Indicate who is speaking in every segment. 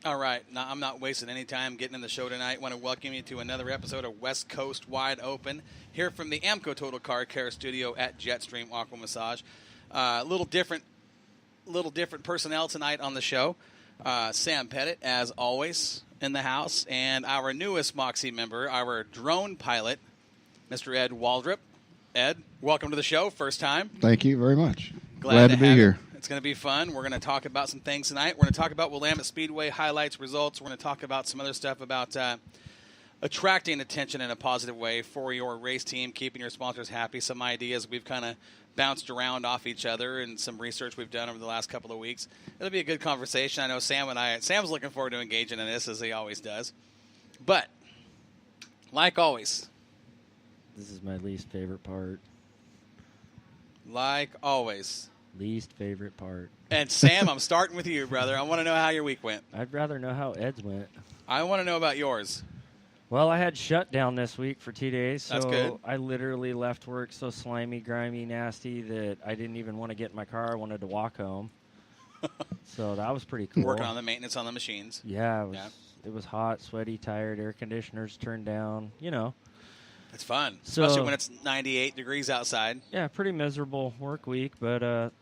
Speaker 1: All right. Now, I'm not wasting any time getting in the show tonight. I want to welcome you to another episode of West Coast Wide Open here from the Amco Total Car Care Studio at Jetstream Aqua Massage. A little different personnel tonight on the show. Sam Pettit, as always, in the house, and our newest Moxie member, our drone pilot, Mr. Ed Waldrop. Ed, welcome to the show. First time.
Speaker 2: Thank you very much.
Speaker 1: Glad
Speaker 2: to be here.
Speaker 1: It's going to be fun. We're going to talk about some things tonight. We're going to talk about Willamette Speedway highlights, results. We're going to talk about some other stuff about attracting attention in a positive way for your race team, keeping your sponsors happy, some ideas we've kind of bounced around off each other, and some research we've done over the last couple of weeks. It'll be a good conversation. I know Sam's looking forward to engaging in this, as he always does. But, like always.
Speaker 3: This is my least favorite part.
Speaker 1: Like always.
Speaker 3: Least favorite part.
Speaker 1: And Sam, I'm starting with you, brother. I want to know how your week went.
Speaker 3: I'd rather know how Ed's went.
Speaker 1: I want to know about yours.
Speaker 3: Well, I had shutdown this week for 2 days, so
Speaker 1: That's good.
Speaker 3: I literally left work so slimy, grimy, nasty that I didn't even want to get in my car. I wanted to walk home. So that was pretty cool.
Speaker 1: Working on the maintenance on the machines.
Speaker 3: Yeah, it was hot, sweaty, tired, air conditioners turned down,
Speaker 1: It's fun,
Speaker 3: So-
Speaker 1: especially when it's 98 degrees outside.
Speaker 3: Yeah, pretty miserable work week, but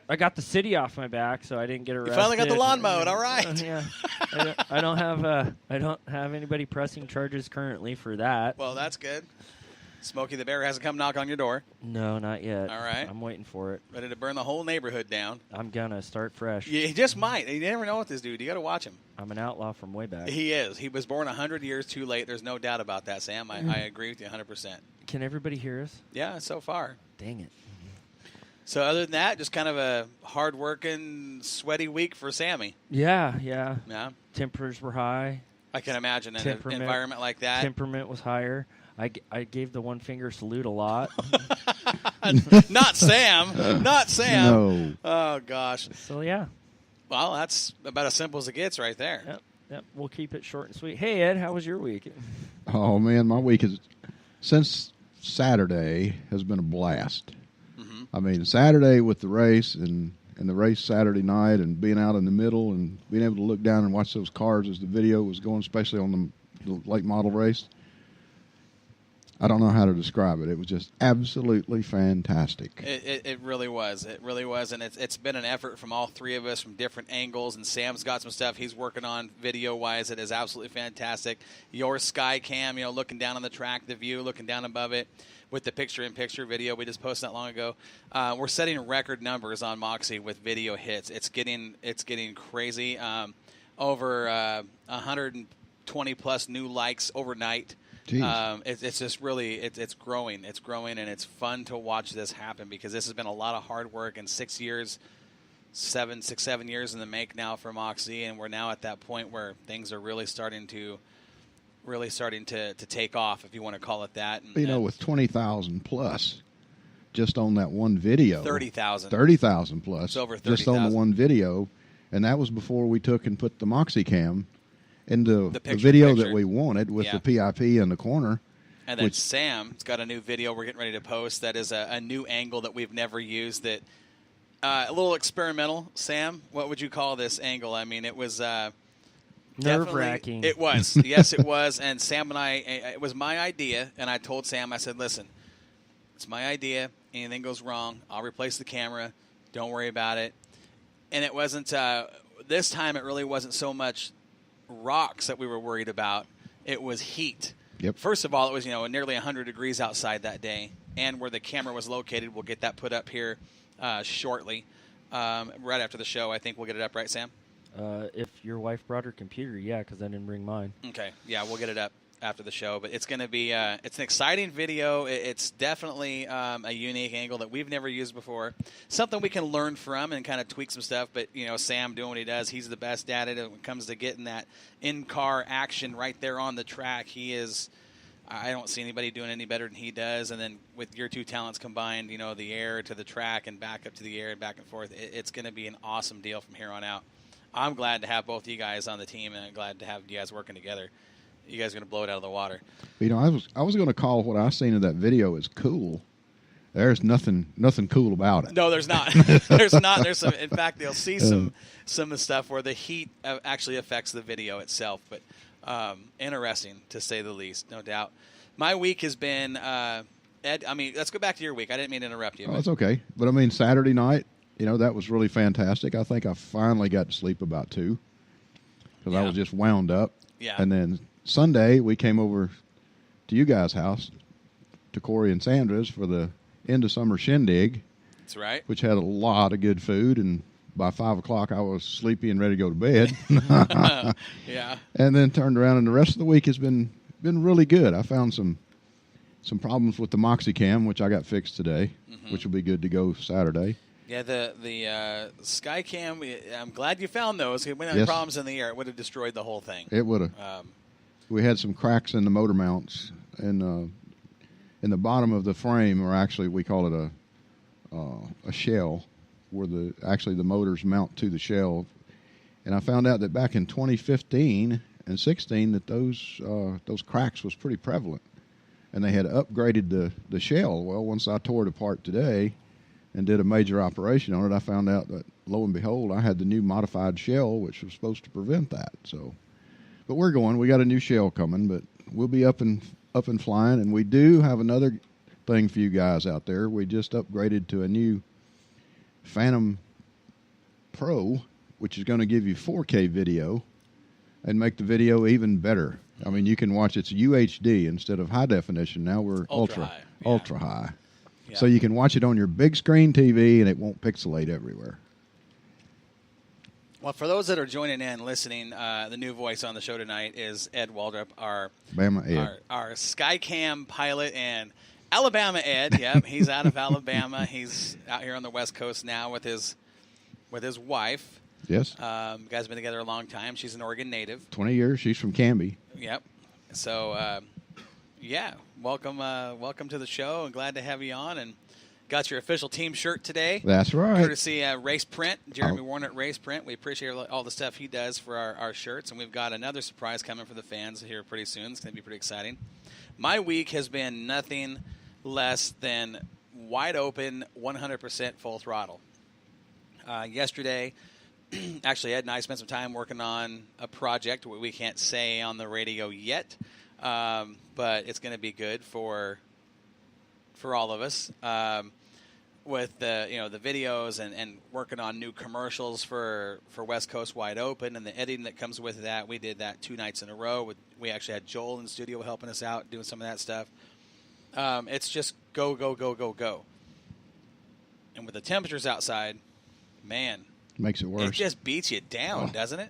Speaker 3: I got the city off my back, so I didn't get arrested.
Speaker 1: You finally got the lawn mowed. All right.
Speaker 3: Yeah, I don't have anybody pressing charges currently for that.
Speaker 1: Well, that's good. Smokey the Bear hasn't come knock on your door.
Speaker 3: No, not yet.
Speaker 1: All right.
Speaker 3: I'm waiting for it.
Speaker 1: Ready to burn the whole neighborhood down.
Speaker 3: I'm gonna start fresh.
Speaker 1: You just might. You never know with this dude. You got to watch him.
Speaker 3: I'm an outlaw from way back.
Speaker 1: He is. He was born 100 years too late. There's no doubt about that, Sam. I agree with you 100%.
Speaker 3: Can everybody hear us?
Speaker 1: Yeah, so far.
Speaker 3: Dang it.
Speaker 1: So other than that, just kind of a hard-working, sweaty week for Sammy.
Speaker 3: Yeah.
Speaker 1: Yeah,
Speaker 3: Temperatures were high.
Speaker 1: I can imagine in an environment like that.
Speaker 3: Temperament was higher. I gave the one-finger salute a lot.
Speaker 1: Not Sam. Not Sam.
Speaker 2: No.
Speaker 1: Oh, gosh.
Speaker 3: So, yeah.
Speaker 1: Well, that's about as simple as it gets right there.
Speaker 3: Yep. We'll keep it short and sweet. Hey, Ed, how was your week?
Speaker 2: Oh, man, my week since Saturday has been a blast.
Speaker 1: Mm-hmm.
Speaker 2: I mean, Saturday with the race and the race Saturday night and being out in the middle and being able to look down and watch those cars as the video was going, especially on the late model race. I don't know how to describe it. It was just absolutely fantastic.
Speaker 1: It really was. It really was, and it's been an effort from all three of us from different angles, and Sam's got some stuff he's working on video-wise that is absolutely fantastic. Your sky cam, looking down on the track, the view, looking down above it with the picture-in-picture video we just posted not long ago. We're setting record numbers on Moxie with video hits. It's getting crazy. Over 120-plus new likes overnight. It's just really it's growing. It's growing, and it's fun to watch this happen because this has been a lot of hard work and 6 years, 7 years in the make now for Moxie, and we're now at that point where things are really starting to take off, if you want to call it that. And,
Speaker 2: with 20,000 plus just on that one video.
Speaker 1: 30,000.
Speaker 2: 30,000 plus.
Speaker 1: It's over
Speaker 2: just on
Speaker 1: 30,000.
Speaker 2: the one video, and that was before we took and put the Moxie cam into the
Speaker 1: picture
Speaker 2: video that we wanted with the PIP in the corner.
Speaker 1: And then Sam's got a new video we're getting ready to post that is a new angle that we've never used. That a little experimental. Sam, what would you call this angle? I mean, it was
Speaker 3: nerve-wracking.
Speaker 1: It was. Yes, it was. And Sam and it was my idea, and I told Sam, I said, listen, it's my idea. Anything goes wrong, I'll replace the camera. Don't worry about it. And it wasn't this time it really wasn't so much rocks that we were worried about. It was heat.
Speaker 2: Yep.
Speaker 1: First of all, it was nearly 100 degrees outside that day, and where the camera was located, we'll get that put up here shortly, right after the show. I think we'll get it up, right, Sam?
Speaker 3: If your wife brought her computer, yeah, because I didn't bring mine.
Speaker 1: Okay, yeah, we'll get it up after the show. But it's going to be it's an exciting video. It's definitely a unique angle that we've never used before. Something we can learn from and kind of tweak some stuff. But, Sam doing what he does, he's the best at it. When it comes to getting that in-car action right there on the track, he is – I don't see anybody doing any better than he does. And then with your two talents combined, the air to the track and back up to the air and back and forth, it's going to be an awesome deal from here on out. I'm glad to have both you guys on the team, and I'm glad to have you guys working together. You guys are going to blow it out of the water.
Speaker 2: I was going to call what I seen in that video as cool, There's nothing cool about it.
Speaker 1: No, there's not. There's not. There's some. In fact, they'll see some of the stuff where the heat actually affects the video itself. But interesting to say the least, no doubt. My week has been Ed. I mean, let's go back to your week. I didn't mean to interrupt you.
Speaker 2: Oh, it's okay. But I mean, Saturday night, that was really fantastic. I think I finally got to sleep about 2 because I was just wound up.
Speaker 1: Yeah.
Speaker 2: And then Sunday we came over to you guys' house, to Corey and Sandra's for the end of summer shindig.
Speaker 1: That's right.
Speaker 2: Which had a lot of good food, and by 5 o'clock I was sleepy and ready to go to bed.
Speaker 1: Yeah.
Speaker 2: And then turned around, and the rest of the week has been really good. I found some problems with the MoxieCam, which I got fixed today, which will be good to go Saturday.
Speaker 1: Yeah, the Skycam, I'm glad you found those. If we had problems in the air, it would have destroyed the whole thing.
Speaker 2: It would have. We had some cracks in the motor mounts, and in the bottom of the frame, or actually we call it a shell, where the motors mount to the shell. And I found out that back in 2015 and 16 that those cracks was pretty prevalent, and they had upgraded the shell. Well, once I tore it apart today and did a major operation on it, I found out that, lo and behold, I had the new modified shell, which was supposed to prevent that. So, but we're going. We got a new shell coming, but we'll be up and flying. And we do have another thing for you guys out there. We just upgraded to a new Phantom Pro, which is going to give you 4K video and make the video even better. I mean, you can watch it's UHD instead of high definition. Now we're ultra high. Yeah. So you can watch it on your big screen TV, and it won't pixelate everywhere.
Speaker 1: Well, for those that are joining in, listening, the new voice on the show tonight is Ed Waldrop, our Skycam pilot, and Alabama Ed. Yep, he's out of Alabama. He's out here on the West Coast now with his wife.
Speaker 2: Yes.
Speaker 1: You guys have been together a long time. She's an Oregon native.
Speaker 2: 20 years. She's from Canby.
Speaker 1: Yep. So, welcome to the show, and glad to have you on. And got your official team shirt today.
Speaker 2: That's right.
Speaker 1: Courtesy Race Print, Jeremy Warren at Race Print. We appreciate all the stuff he does for our shirts, and we've got another surprise coming for the fans here pretty soon. It's going to be pretty exciting. My week has been nothing less than wide open, 100% full throttle. Yesterday, actually, Ed and I spent some time working on a project we can't say on the radio yet, but it's going to be good for all of us. With the videos and working on new commercials for West Coast Wide Open and the editing that comes with that. We did that 2 nights in a row. We actually had Joel in the studio helping us out, doing some of that stuff. It's just go, go, go, go, go. And with the temperatures outside, man,
Speaker 2: makes it worse.
Speaker 1: It just beats you down, doesn't it?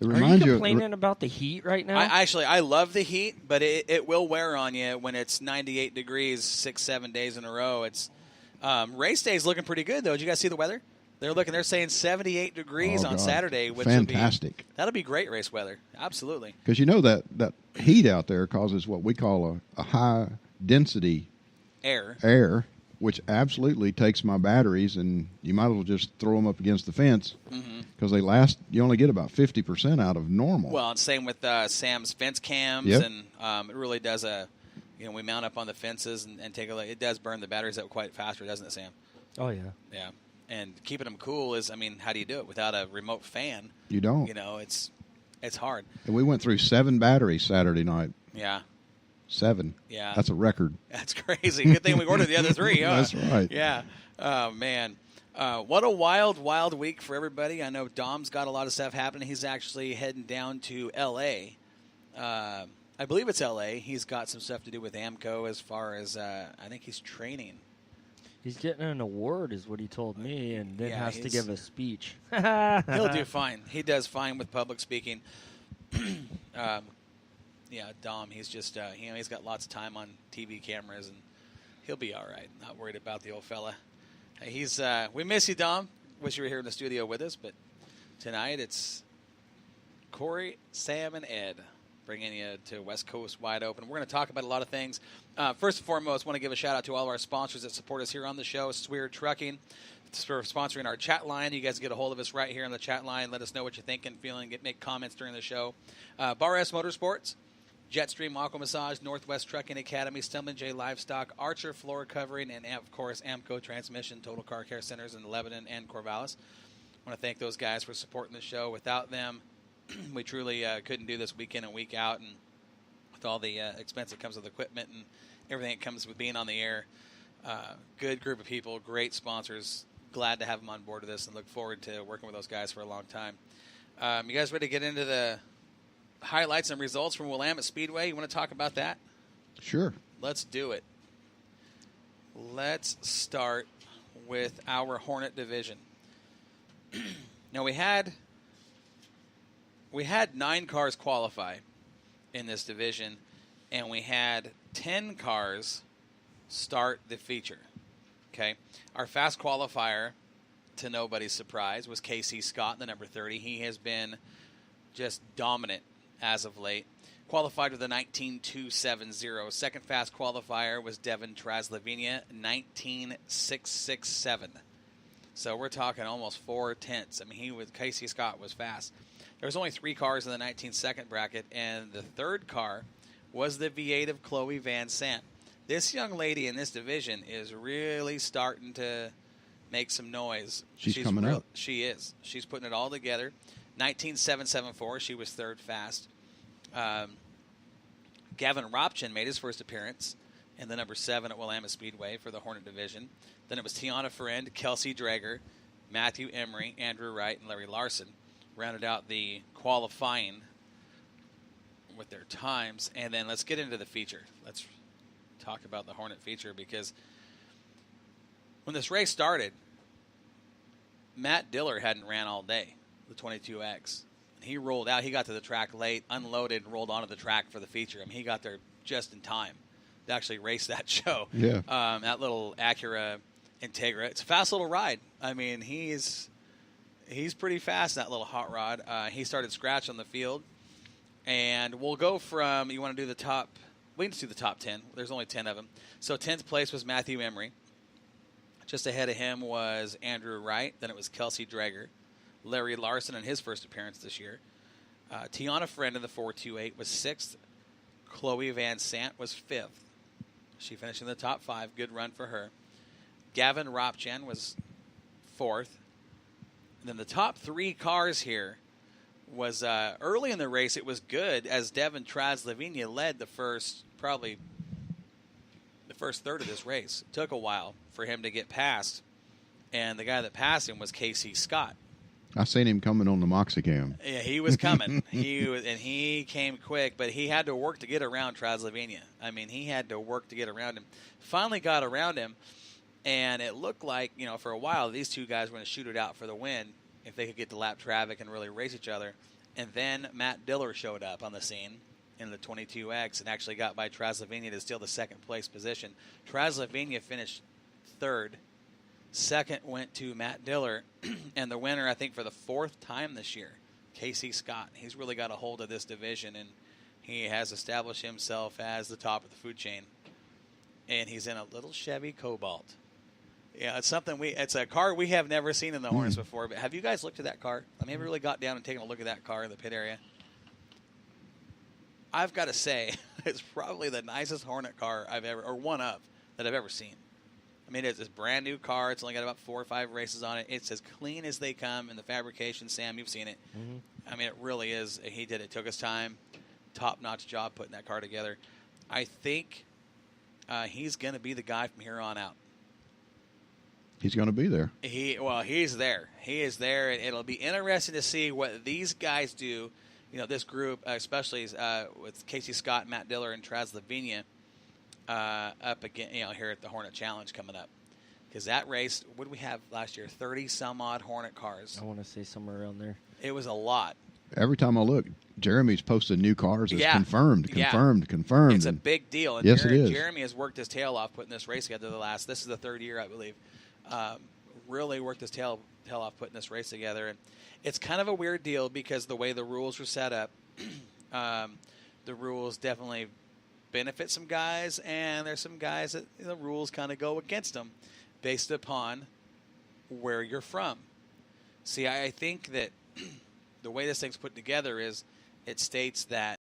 Speaker 3: Are you complaining about the heat right now?
Speaker 1: I love the heat, but it will wear on you when it's 98 degrees 6-7 days in a row. It's race day is looking pretty good, though. Did you guys see the weather? They're saying 78 degrees on Saturday, which
Speaker 2: fantastic.
Speaker 1: That'll be great race weather. Absolutely.
Speaker 2: Because that heat out there causes what we call a high density air, which absolutely takes my batteries, and you might as well just throw them up against the fence because they last. You only get about 50% out of normal.
Speaker 1: Well, and same with Sam's fence cams, and it really does we mount up on the fences and take a look. It does burn the batteries up quite faster, doesn't it, Sam?
Speaker 3: Oh, yeah.
Speaker 1: Yeah. And keeping them cool is, how do you do it without a remote fan?
Speaker 2: You don't.
Speaker 1: It's hard.
Speaker 2: And we went through 7 batteries Saturday night.
Speaker 1: Yeah.
Speaker 2: 7.
Speaker 1: Yeah.
Speaker 2: That's a record.
Speaker 1: That's crazy. Good thing we ordered the other 3. Huh?
Speaker 2: That's right.
Speaker 1: Yeah. Oh, man. What a wild, wild week for everybody. I know Dom's got a lot of stuff happening. He's actually heading down to L.A. I believe it's L.A. He's got some stuff to do with AMCO as far as I think he's training.
Speaker 3: He's getting an award is what he told me, and then has to give a speech.
Speaker 1: He'll do fine. He does fine with public speaking. Dom, he's just, he's got lots of time on TV cameras, and he'll be all right. Not worried about the old fella. We miss you, Dom. Wish you were here in the studio with us, but tonight it's Corey, Sam, and Ed bringing you to West Coast Wide Open. We're going to talk about a lot of things. First and foremost, I want to give a shout-out to all of our sponsors that support us here on the show. Swear Trucking for sponsoring our chat line. You guys get a hold of us right here on the chat line. Let us know what you're thinking, feeling, make comments during the show. Bar S Motorsports, Jetstream Aqua Massage, Northwest Trucking Academy, Stumbling J Livestock, Archer Floor Covering, and, of course, Amco Transmission, Total Car Care Centers in Lebanon and Corvallis. I want to thank those guys for supporting the show. Without them, we truly couldn't do this week in and week out, and with all the expense that comes with equipment and everything that comes with being on the air. Good group of people, great sponsors. Glad to have them on board with this and look forward to working with those guys for a long time. You guys ready to get into the highlights and results from Willamette Speedway? You want to talk about that?
Speaker 2: Sure.
Speaker 1: Let's do it. Let's start with our Hornet division. Now, we had 9 cars qualify in this division, and we had 10 cars start the feature. Okay, our fast qualifier, to nobody's surprise, was Casey Scott, the number 30. He has been just dominant as of late. Qualified with a 19.270. Second fast qualifier was Devin Traslavinia, 19.667. So we're talking almost 4 tenths. I mean, Casey Scott was fast. There was only 3 cars in the 19-second bracket, and the third car was the V8 of Chloe Van Sant. This young lady in this division is really starting to make some noise.
Speaker 2: She's coming up.
Speaker 1: She is. She's putting it all together. 19.774. She was third fast. Gavin Ropchin made his first appearance in the number 7 at Willamette Speedway for the Hornet division. Then it was Tiana Friend, Kelsey Drager, Matthew Emery, Andrew Wright, and Larry Larson. Rounded out the qualifying with their times. And then let's get into the feature. Let's talk about the Hornet feature, because when this race started, Matt Diller hadn't ran all day, the 22X. He rolled out. He got to the track late, unloaded, and rolled onto the track for the feature. I mean, he got there just in time to actually race that show.
Speaker 2: Yeah.
Speaker 1: That little Acura Integra. It's a fast little ride. I mean, he's pretty fast, that little hot rod. He started scratch on the field. And we'll go from, you want to do the top, we can just do the top 10. There's only 10 of them. So 10th place was Matthew Emery. Just ahead of him was Andrew Wright. Then it was Kelsey Drager. Larry Larson in his first appearance this year. Tiana Friend in the 428 was 6th. Chloe Van Sant was 5th. She finished in the top 5. Good run for her. Gavin Ropchin was 4th. And then the top 3 cars here was early in the race. It was good as Devin Traslavinia led the first third of this race. It took a while for him to get past, and the guy that passed him was Casey Scott.
Speaker 2: I seen him coming on the Moxicam.
Speaker 1: Yeah, he was coming. He came quick, but he had to work to get around Traslavinia. I mean, he had to work to get around him. Finally got around him, and it looked like, for a while, these two guys were going to shoot it out for the win if they could get to lap traffic and really race each other. And then Matt Diller showed up on the scene in the 22X and actually got by Traslavinia to steal the second place position. Traslavinia finished 3rd. Second went to Matt Diller, and the winner, I think, for the 4th time this year, Casey Scott. He's really got a hold of this division, and he has established himself as the top of the food chain. And he's in a little Chevy Cobalt. Yeah, it's a car we have never seen in the Hornets before. But have you guys looked at that car? I mean, have you really got down and taken a look at that car in the pit area? I've got to say, it's probably the nicest Hornet car one of that I've ever seen. I mean, it's a brand new car. It's only got about 4 or 5 races on it. It's as clean as they come in the fabrication. Sam, you've seen it. Mm-hmm. I mean, it really is. He did it. Took his time. Top-notch job putting that car together. I think he's going to be the guy from here on out.
Speaker 2: He's going to be there.
Speaker 1: He's there. He is there, and it'll be interesting to see what these guys do. This group, especially with Casey Scott, Matt Diller, and Traslavinia, up again, here at the Hornet Challenge coming up. Because that race, what did we have last year? 30-some-odd Hornet cars.
Speaker 3: I want to say somewhere around there.
Speaker 1: It was a lot.
Speaker 2: Every time I look, Jeremy's posted new cars. It's confirmed.
Speaker 1: It's a big deal. And
Speaker 2: yes, it is.
Speaker 1: Jeremy has worked his tail off putting this race together this is the 3rd year, I believe. Really worked his tail off putting this race together. And it's kind of a weird deal because the way the rules were set up, the rules definitely benefit some guys, and there's some guys that the rules kind of go against them based upon where you're from. See, I think that the way this thing's put together is it states that